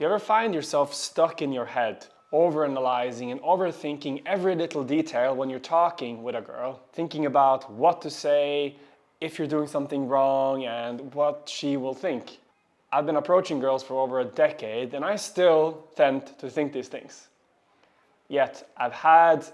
Do you ever find yourself stuck in your head, overanalyzing and overthinking every little detail when you're talking with a girl, thinking about what to say, if you're doing something wrong, and what she will think? I've been approaching girls for over a decade and I still tend to think these things. Yet I've had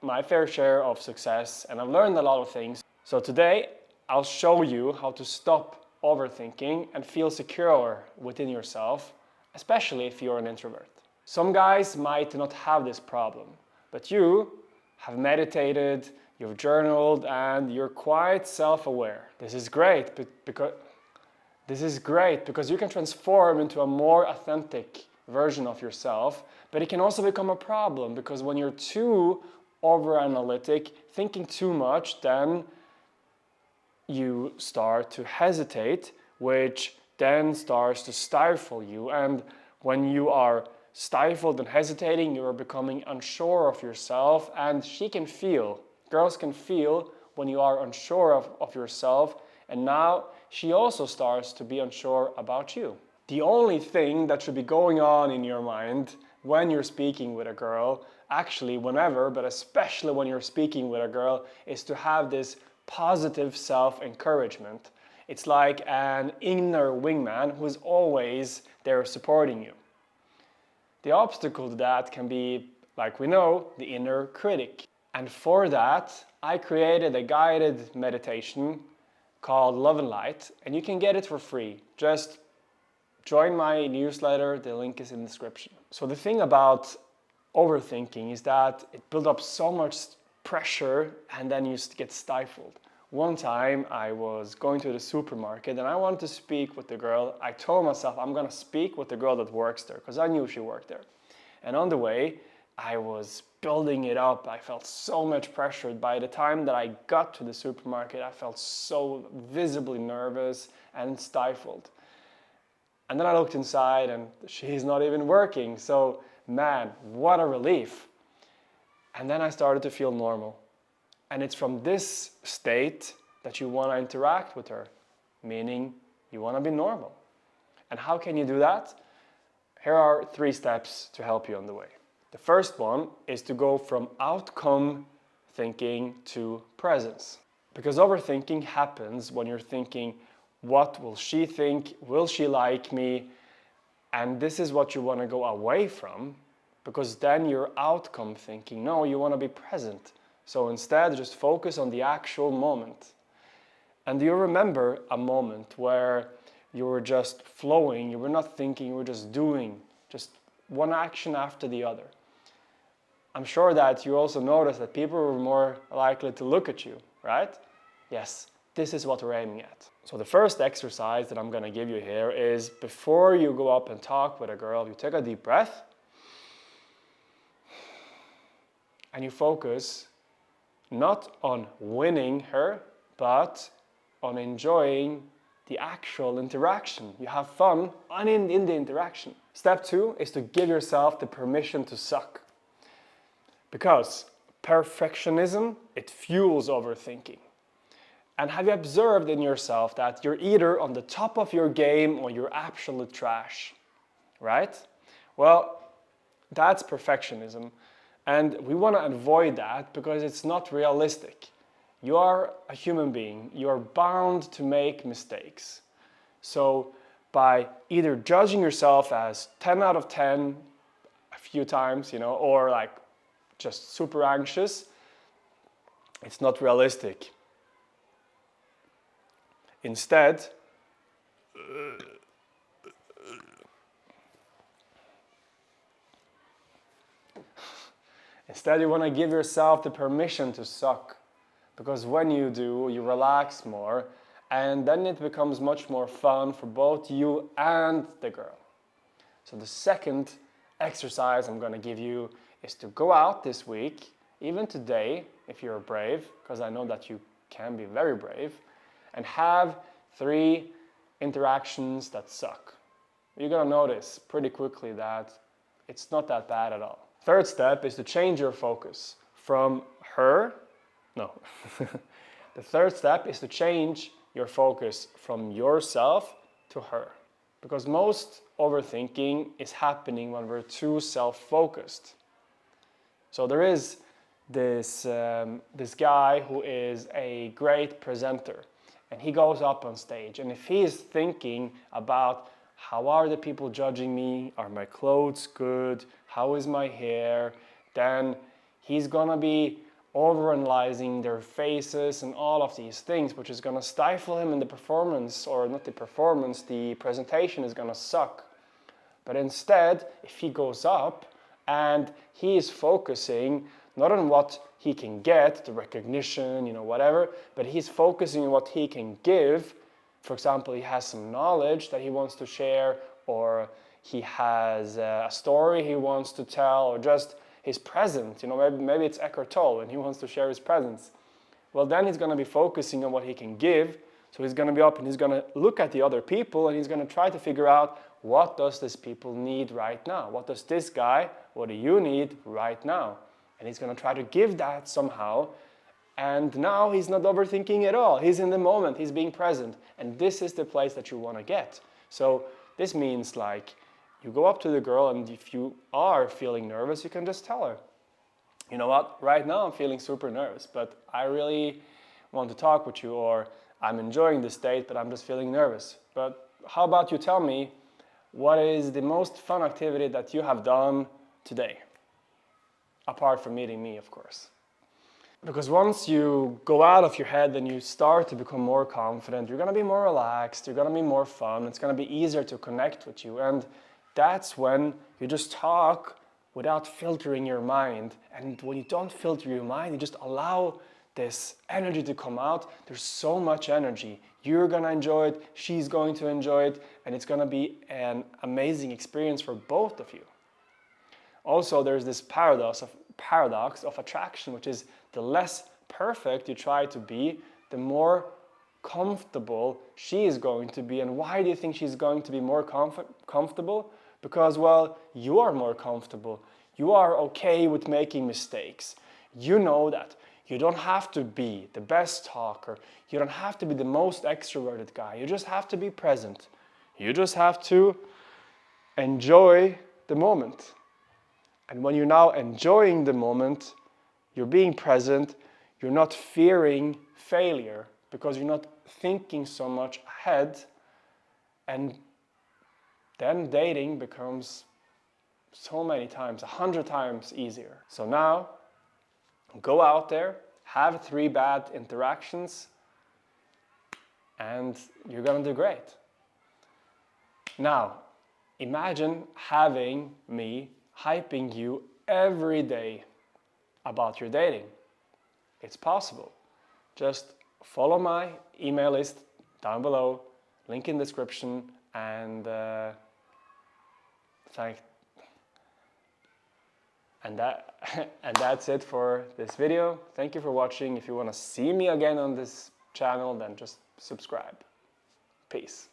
my fair share of success and I've learned a lot of things. So today I'll show you how to stop overthinking and feel secure within yourself, especially if you're an introvert. Some guys might not have this problem, but you have meditated, you've journaled, and you're quite self-aware. This is great because you can transform into a more authentic version of yourself, but it can also become a problem because when you're too over-analytic, thinking too much, then you start to hesitate, which then starts to stifle you. And when you are stifled and hesitating, you are becoming unsure of yourself, and girls can feel when you are unsure of yourself, and now she also starts to be unsure about you. The only thing that should be going on in your mind when you're speaking with a girl, actually whenever, but especially when you're speaking with a girl, is to have this positive self-encouragement. It's like an inner wingman who's always there supporting you. The obstacle to that can be, like we know, the inner critic. And for that, I created a guided meditation called Love and Light, and you can get it for free. Just join my newsletter, the link is in the description. So the thing about overthinking is that it builds up so much pressure and then you get stifled. One time I was going to the supermarket and I wanted to speak with the girl. I told myself I'm gonna speak with the girl that works there because I knew she worked there. And on the way, I was building it up. I felt so much pressured. By the time that I got to the supermarket, I felt so visibly nervous and stifled. And then I looked inside and she's not even working. So man, what a relief. And then I started to feel normal. And it's from this state that you want to interact with her, meaning you want to be normal. And how can you do that? Here are 3 steps to help you on the way. The first one is to go from outcome thinking to presence. Because overthinking happens when you're thinking, what will she think? Will she like me? And this is what you want to go away from, because then you're outcome thinking. No, you want to be present. So instead, just focus on the actual moment. And do you remember a moment where you were just flowing, you were not thinking, you were just doing, just one action after the other? I'm sure that you also noticed that people were more likely to look at you, right? Yes, this is what we're aiming at. So the first exercise that I'm going to give you here is before you go up and talk with a girl, you take a deep breath and you focus not on winning her, but on enjoying the actual interaction. You have fun in the interaction. Step 2 is to give yourself the permission to suck. Because perfectionism, it fuels overthinking. And have you observed in yourself that you're either on the top of your game or you're absolute trash, right? Well, that's perfectionism. And we want to avoid that because it's not realistic. You are a human being. You are bound to make mistakes. So by either judging yourself as 10 out of 10 a few times, or like just super anxious, it's not realistic. Instead, you want to give yourself the permission to suck. Because when you do, you relax more, and then it becomes much more fun for both you and the girl. So the second exercise I'm going to give you is to go out this week, even today, if you're brave, because I know that you can be very brave, and have 3 interactions that suck. You're going to notice pretty quickly that it's not that bad at all. Third step is to change your focus from her. No. The third step is to change your focus from yourself to her. Because most overthinking is happening when we're too self-focused. So there is this guy who is a great presenter, and he goes up on stage, and if he is thinking about how are the people judging me, are my clothes good, how is my hair, then he's gonna be overanalyzing their faces and all of these things, which is gonna stifle him in the performance, or not the performance, the presentation is gonna suck. But instead, if he goes up and he is focusing not on what he can get, the recognition, whatever, but he's focusing on what he can give. For example, he has some knowledge that he wants to share, or he has a story he wants to tell, or just his presence. Maybe it's Eckhart Tolle and he wants to share his presence. Well, then he's going to be focusing on what he can give. So he's going to be up and he's going to look at the other people and he's going to try to figure out, what does this people need right now? What does this guy, what do you need right now? And he's going to try to give that somehow. And now he's not overthinking at all. He's in the moment, he's being present. And this is the place that you want to get. So this means like, you go up to the girl, and if you are feeling nervous, you can just tell her, you know what, right now I'm feeling super nervous, but I really want to talk with you, or I'm enjoying this date, but I'm just feeling nervous. But how about you tell me, what is the most fun activity that you have done today? Apart from meeting me, of course. Because once you go out of your head and you start to become more confident, you're going to be more relaxed, you're going to be more fun, it's going to be easier to connect with you. And that's when you just talk without filtering your mind. And when you don't filter your mind, you just allow this energy to come out. There's so much energy. You're going to enjoy it, she's going to enjoy it, and it's going to be an amazing experience for both of you. Also, there's this paradox of attraction, which is the less perfect you try to be, the more comfortable she is going to be. And why do you think she's going to be more comfortable? Because, well, you are more comfortable. You are okay with making mistakes. You know that. You don't have to be the best talker. You don't have to be the most extroverted guy. You just have to be present. You just have to enjoy the moment. And when you're now enjoying the moment, you're being present, you're not fearing failure because you're not thinking so much ahead, and then dating becomes so many times, 100 times easier. So now, go out there, have 3 bad interactions, and you're gonna do great. Now, imagine having me hyping you every day about your dating. It's possible. Just follow my email list down below, link in description, and that's it for this video. Thank you for watching. If you want to see me again on this channel, then just subscribe. Peace.